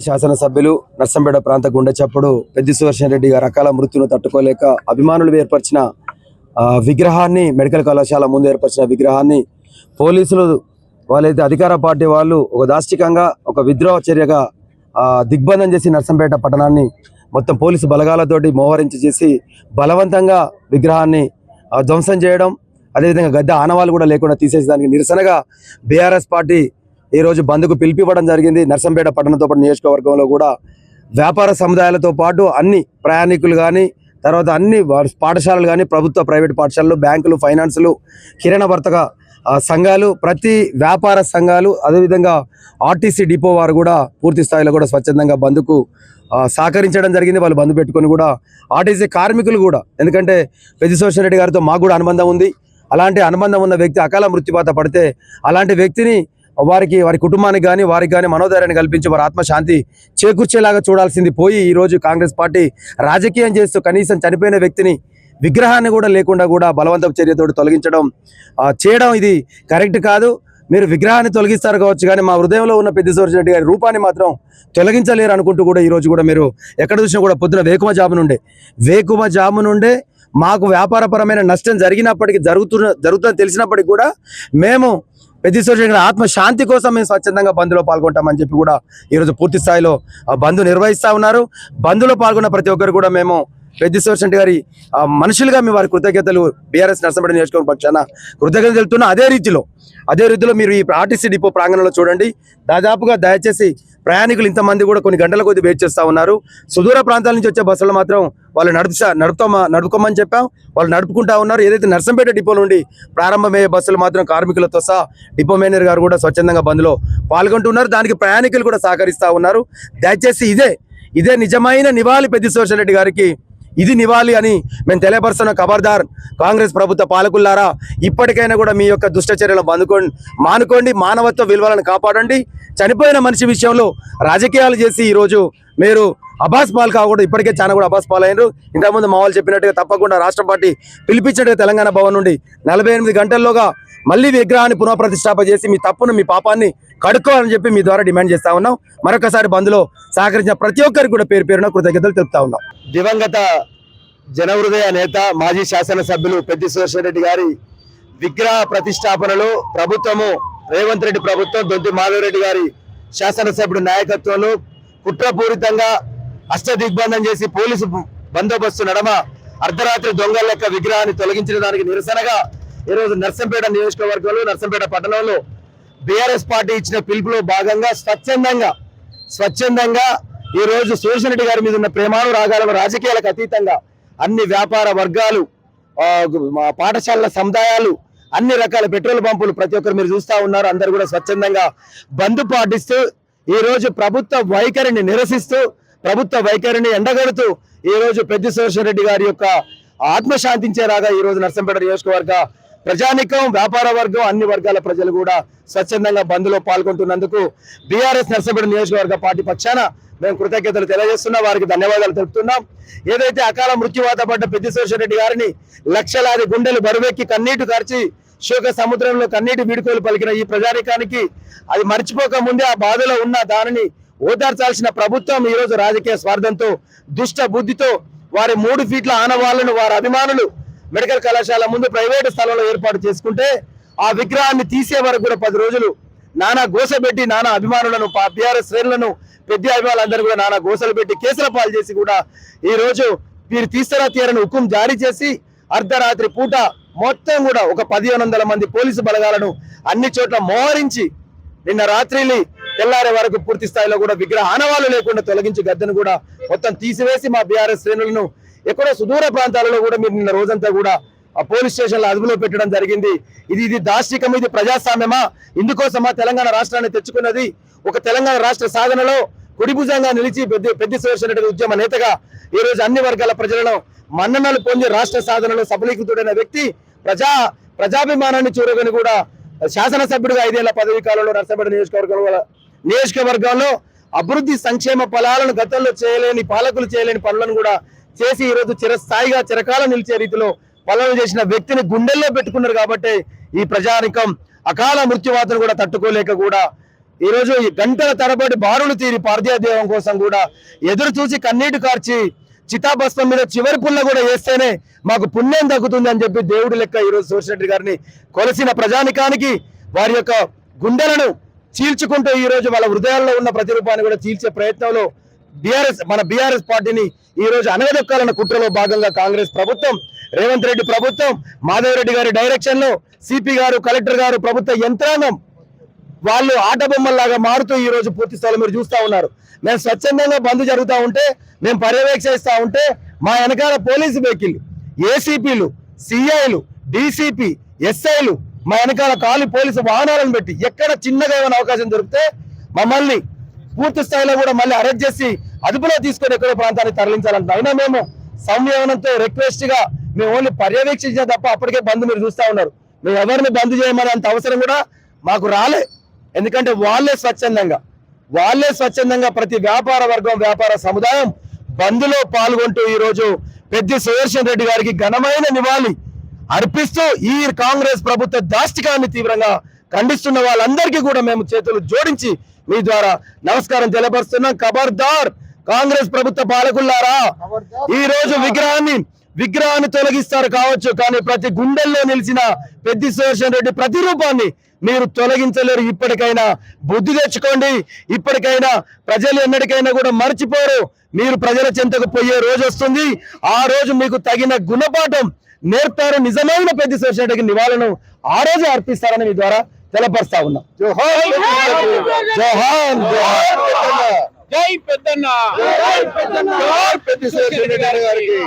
శాసనసభ్యులు నర్సంపేట ప్రాంత గుండె చప్పుడు పెద్ది సుదర్శన్ రెడ్డి గారు అకాల మృత్యును తట్టుకోలేక అభిమానులు ఏర్పరిచిన విగ్రహాన్ని మెడికల్ కళాశాల ముందు ఏర్పరిచిన విగ్రహాన్ని పోలీసులు వాళ్ళైతే అధికార పార్టీ వాళ్ళు ఒక దాష్టికంగా ఒక విద్రోహ చర్యగా దిగ్బంధం చేసి నర్సంపేట పట్టణాన్ని మొత్తం పోలీసు బలగాలతోటి మోహరించి చేసి బలవంతంగా విగ్రహాన్ని ధ్వంసం చేయడం, అదేవిధంగా గద్దె ఆనవాళ్ళు కూడా లేకుండా తీసేసేదానికి నిరసనగా బీఆర్ఎస్ పార్టీ ఈరోజు బంద్కు పిలిపివ్వడం జరిగింది. నర్సంపేట పట్టణంతో పాటు నియోజకవర్గంలో కూడా వ్యాపార సముదాయాలతో పాటు అన్ని ప్రయాణికులు కానీ, తర్వాత అన్ని పాఠశాలలు కానీ, ప్రభుత్వ ప్రైవేట్ పాఠశాలలు, బ్యాంకులు, ఫైనాన్సులు, కిరాణా వర్తక సంఘాలు, ప్రతి వ్యాపార సంఘాలు, అదేవిధంగా ఆర్టీసీ డిపో వారు కూడా పూర్తి స్థాయిలో కూడా స్వచ్ఛందంగా బంద్కు సహకరించడం జరిగింది. వాళ్ళు బంద్ పెట్టుకొని కూడా ఆర్టీసీ కార్మికులు కూడా, ఎందుకంటే పెద్ది సుదర్శన్ రెడ్డి గారితో మాకు కూడా అనుబంధం ఉంది. అలాంటి అనుబంధం ఉన్న వ్యక్తి అకాల మృత్యువాత పడితే అలాంటి వ్యక్తిని వారి కుటుంబానికి కానీ వారికి కానీ మనోధైర్యాన్ని కల్పించి వారి ఆత్మశాంతి చేకూర్చేలాగా చూడాల్సింది పోయి ఈరోజు కాంగ్రెస్ పార్టీ రాజకీయం చేస్తూ కనీసం చనిపోయిన వ్యక్తిని విగ్రహాన్ని కూడా లేకుండా కూడా బలవంతపు చర్యతో చేయడం ఇది కరెక్ట్ కాదు. మీరు విగ్రహాన్ని తొలగిస్తారు కావచ్చు, కానీ మా హృదయంలో ఉన్న పెద్ది సుదర్శన్ రెడ్డి గారి రూపాన్ని మాత్రం తొలగించలేరు అనుకుంటూ కూడా ఈరోజు కూడా మీరు ఎక్కడ చూసినా కూడా పొద్దున వేకుమ జాము నుండే మాకు వ్యాపారపరమైన నష్టం జరుగుతుందని తెలిసినప్పటికీ కూడా మేము పెద్ది సుదర్శన్ రెడ్డి ఆత్మశాంతి కోసం మేము స్వచ్ఛందంగా బంద్లో పాల్గొంటామని చెప్పి కూడా ఈరోజు పూర్తి స్థాయిలో బంద్ నిర్వహిస్తూ ఉన్నారు. బంద్లో పాల్గొన్న ప్రతి ఒక్కరు కూడా మేము పెద్ది సుదర్శన్ రెడ్డి గారి మనుషులుగా మేము వారి కృతజ్ఞతలు బీఆర్ఎస్ నర్సంపేట నియోజకవర్గం పక్షాన కృతజ్ఞతలు తెలుపుతున్నా. అదే రీతిలో మీరు ఈ ఆర్టీసీ డిపో ప్రాంగణంలో చూడండి. దాదాపుగా దయచేసి ప్రయాణికులు ఇంతమంది కూడా కొన్ని గంటల కొద్ది వెయిట్ చేస్తూ ఉన్నారు. సుదూర ప్రాంతాల నుంచి వచ్చే బస్సులు మాత్రం వాళ్ళు నడుపుకోమని చెప్పాం, వాళ్ళు నడుపుకుంటా ఉన్నారు. ఏదైతే నర్సంపేట డిపో నుండి ప్రారంభమయ్యే బస్సులు మాత్రం కార్మికులతో సహా డిపో మేనేజర్ గారు కూడా స్వచ్ఛందంగా బంద్లో పాల్గొంటున్నారు. దానికి ప్రయాణికులు కూడా సహకరిస్తూ ఉన్నారు. దయచేసి ఇదే నిజమైన నివాళి పెద్ది సుదర్శన్ రెడ్డి గారికి, ఇది నివాళి అని మేము తెలియపరుస్తున్న. ఖబర్దార్ కాంగ్రెస్ ప్రభుత్వ పాలకులారా, ఇప్పటికైనా కూడా మీ యొక్క దుష్టచర్యలను మానుకోండి, మానవత్వ విలువలను కాపాడండి. చనిపోయిన మనిషి విషయంలో రాజకీయాలు చేసి ఈరోజు మీరు అబాస్ పాలు కాకూడదు. ఇప్పటికే చాలా కూడా అబాస్ పాలు అయినారు. ఇంతకుముందు మా వాళ్ళు చెప్పినట్టుగా తప్పకుండా రాష్ట్ర పార్టీ పిలిపించినట్టుగా తెలంగాణ భవన్ నుండి 48 గంటల్లోగా మళ్ళీ విగ్రహాన్ని పునఃప్రతిష్ఠాపన చేసి మీ తప్పును, మీ పాపాన్ని కడుక్కోవాలని చెప్పి మీ ద్వారా డిమాండ్ చేస్తా ఉన్నాం. మరొకసారి బంద్లో సహకరించిన ప్రతి ఒక్కరికి కూడా పేరున కృతజ్ఞతలు తెలుపుతా ఉన్నాం. దివంగత జనహృదయ నేత మాజీ శాసనసభ్యులు పెద్ది సుదర్శన్ రెడ్డి గారి విగ్రహ ప్రతిష్టాపనలో ప్రభుత్వము, రేవంత్ రెడ్డి ప్రభుత్వం, దొంతి మాధవరెడ్డి గారి శాసనసభ్యుడి నాయకత్వంలో కుట్రపూరితంగా అష్టదిగ్బంధం చేసి పోలీసు బందోబస్తు నడమ అర్ధరాత్రి దొంగల లెక్క విగ్రహాన్ని తొలగించిన దానికి నిరసనగా ఈరోజు నర్సంపేట నియోజకవర్గంలో, నర్సంపేట పట్టణంలో బీఆర్ఎస్ పార్టీ ఇచ్చిన పిలుపులో భాగంగా స్వచ్ఛందంగా ఈ రోజు సుదర్శన్ రెడ్డి గారి మీద ఉన్న ప్రేమానురాగాలకు, రాజకీయాలకు అతీతంగా అన్ని వ్యాపార వర్గాలు, పాఠశాలల సముదాయాలు, అన్ని రకాల పెట్రోల్ పంపులు ప్రతి ఒక్కరు మీరు చూస్తూ ఉన్నారు. అందరు కూడా స్వచ్ఛందంగా బంద్ పాటిస్తూ ఈ రోజు ప్రభుత్వ వైఖరిని నిరసిస్తూ, ప్రభుత్వ వైఖరిని ఎండగడుతూ ఈ రోజు పెద్ది సుదర్శన్ రెడ్డి గారి యొక్క ఆత్మశాంతించేలాగా ఈ రోజు నర్సంపేట నియోజకవర్గ ప్రజానికం, వ్యాపార వర్గం, అన్ని వర్గాల ప్రజలు కూడా స్వచ్ఛందంగా బంద్లో పాల్గొంటున్నందుకు బీఆర్ఎస్ నర్సంపేట నియోజకవర్గ పార్టీ పక్షాన మేము కృతజ్ఞతలు తెలియజేస్తున్నాం, వారికి ధన్యవాదాలు తెలుపుతున్నాం. ఏదైతే అకాల మృత్యువాత పడ్డ పెద్ది సుదర్శన్ రెడ్డి గారిని లక్షలాది గుండెలు బరువెక్కి కన్నీటి కార్చి శోక సముద్రంలో కన్నీటి వీడుకోలు పలికిన ఈ ప్రజానికానికి అది మర్చిపోక ముందే ఆ బాధలో ఉన్న దానిని ఓదార్చాల్సిన ప్రభుత్వం ఈ రోజు రాజకీయ స్వార్థంతో, దుష్ట బుద్ధితో వారి 3 ఫీట్ల ఆనవాళ్లను వారి అభిమానులు మెడికల్ కళాశాల ముందు ప్రైవేటు స్థలంలో ఏర్పాటు చేసుకుంటే ఆ విగ్రహాన్ని తీసే వరకు కూడా 10 రోజులు నానా గోసపెట్టి, నానా అభిమానులను, బీఆర్ఎస్ శ్రేణులను, పెద్ద అభిమానులందరూ కూడా నానా గోసలు పెట్టి కేసుల పాలు చేసి కూడా ఈ రోజు వీరు తీరని హుకుం జారీ చేసి అర్ధరాత్రి పూట మొత్తం కూడా ఒక 1500 మంది పోలీసు బలగాలను అన్ని చోట్ల మోహరించి నిన్న రాత్రి తెల్లారే వరకు పూర్తి స్థాయిలో కూడా విగ్రహ ఆనవాళ్లు లేకుండా తొలగించి గద్దెను కూడా మొత్తం తీసివేసి మా బీఆర్ఎస్ శ్రేణులను ఎక్కడో సుదూర ప్రాంతాలలో కూడా మీరు నిన్న రోజంతా కూడా ఆ పోలీస్ స్టేషన్లో అదుపులో పెట్టడం జరిగింది. ఇది దాష్టికం, ఇది ప్రజాస్వామ్యమా? ఇందుకోసమా తెలంగాణ రాష్ట్రాన్ని తెచ్చుకున్నది? ఒక తెలంగాణ రాష్ట్ర సాధనలో కుడిభుజంగా నిలిచి పెద్ది సుదర్శన్ రెడ్డి ఉద్యమ నేతగా ఈ రోజు అన్ని వర్గాల ప్రజలను మన్ననలు పొంది రాష్ట్ర సాధనలో సఫలీకృతుడైన వ్యక్తి, ప్రజాభిమానాన్ని చూరగని కూడా శాసనసభ్యుడిగా 5 ఏళ్ల పదవీ కాలంలో నర్సంపేట నియోజకవర్గంలో అభివృద్ధి సంక్షేమ ఫలాలను గతంలో పాలకులు చేయలేని పనులను కూడా చేసి ఈ రోజు చిరస్థాయిగా చిరకాలం నిలిచే రీతిలో పనులు చేసిన వ్యక్తిని గుండెల్లో పెట్టుకున్నారు. కాబట్టి ఈ ప్రజానికం అకాల మృత్యువాతను కూడా తట్టుకోలేక కూడా ఈ రోజు ఈ గంటల తరబడి బారులు తీరి పార్థివదేవం కోసం కూడా ఎదురు చూసి కన్నీటి కార్చి చితాభస్మం మీద చివరి పుల్ల కూడా వేస్తేనే మాకు పుణ్యం దక్కుతుంది అని చెప్పి దేవుడి లెక్క ఈ రోజు సోషల్ రెడ్డి గారిని కొలసిన ప్రజానికానికి వారి యొక్క గుండెలను చీల్చుకుంటూ ఈ రోజు వాళ్ళ హృదయాల్లో ఉన్న ప్రతిరూపాన్ని కూడా చీల్చే ప్రయత్నంలో మన బీఆర్ఎస్ పార్టీని ఈ రోజు అనగదొక్కాలన్న కుట్రలో భాగంగా కాంగ్రెస్ ప్రభుత్వం, రేవంత్ రెడ్డి ప్రభుత్వం, మాధవరెడ్డి గారి డైరెక్షన్ లో సిపి గారు, కలెక్టర్ గారు, ప్రభుత్వ యంత్రాంగం వాళ్ళు ఆట బొమ్మల్లాగా మారుతూ ఈ రోజు పూర్తి స్థలం మీరు చూస్తా ఉన్నారు. మేము స్వచ్ఛందంగా బంద్ జరుగుతూ ఉంటే, మేము పర్యవేక్షిస్తూ ఉంటే మా వెనకాల పోలీసు వెహికల్, ఏసీపీలు, సిఐలు, డీసీపీ, ఎస్ఐలు మా వెనకాల ఖాళీ పోలీసు వాహనాలను పెట్టి ఎక్కడ చిన్నగా ఏమైనా అవకాశం దొరికితే మమ్మల్ని పూర్తి స్థాయిలో కూడా మళ్ళీ అరెస్ట్ చేసి అదుపులో తీసుకొని ఎక్కడో ప్రాంతానికి తరలించాలంట. అయినా మేము సంయమనంతో రిక్వెస్ట్ గా మేము ఓన్లీ పర్యవేక్షించిన తప్ప అప్పటికే బంద్ మీరు చూస్తా ఉన్నారు. మేము ఎవరిని బంద్ చేయమని అంత అవసరం కూడా మాకు రాలే. ఎందుకంటే వాళ్ళే స్వచ్ఛందంగా ప్రతి వ్యాపార వర్గం, వ్యాపార సముదాయం బంద్లో పాల్గొంటూ ఈ రోజు పెద్ది సుదర్శన్ రెడ్డి గారికి ఘనమైన నివాళి అర్పిస్తూ ఈ కాంగ్రెస్ ప్రభుత్వ దాష్టికాన్ని తీవ్రంగా ఖండిస్తున్న వాళ్ళందరికీ కూడా మేము చేతులు జోడించి మీ ద్వారా నమస్కారం తెలియపరుస్తున్నాం. ఖబర్దార్ కాంగ్రెస్ ప్రభుత్వ పాలకులారా, ఈ రోజు విగ్రహాన్ని తొలగిస్తారు కావచ్చు, కానీ ప్రతి గుండెల్లో నిలిచిన పెద్ది సుదర్శన్ రెడ్డి ప్రతిరూపాన్ని మీరు తొలగించలేరు. ఇప్పటికైనా బుద్ధి తెచ్చుకోండి. ఇప్పటికైనా ప్రజలు ఎన్నటికైనా కూడా మర్చిపోరు. మీరు ప్రజల చెంతకు పోయే రోజు వస్తుంది. ఆ రోజు మీకు తగిన గుణపాఠం నేర్పారు. నిజమైన పెద్ది సుదర్శన్ రెడ్డికి నివాళులను ఆ రోజు అర్పిస్తారని మీ ద్వారా తెలపరుస్తా ఉన్నాం. జోహార్ జోహార్ జై పెద్దన్న, జై పెద్దన్న, పెద్ది సుదర్శన్ రెడ్డి గారికి.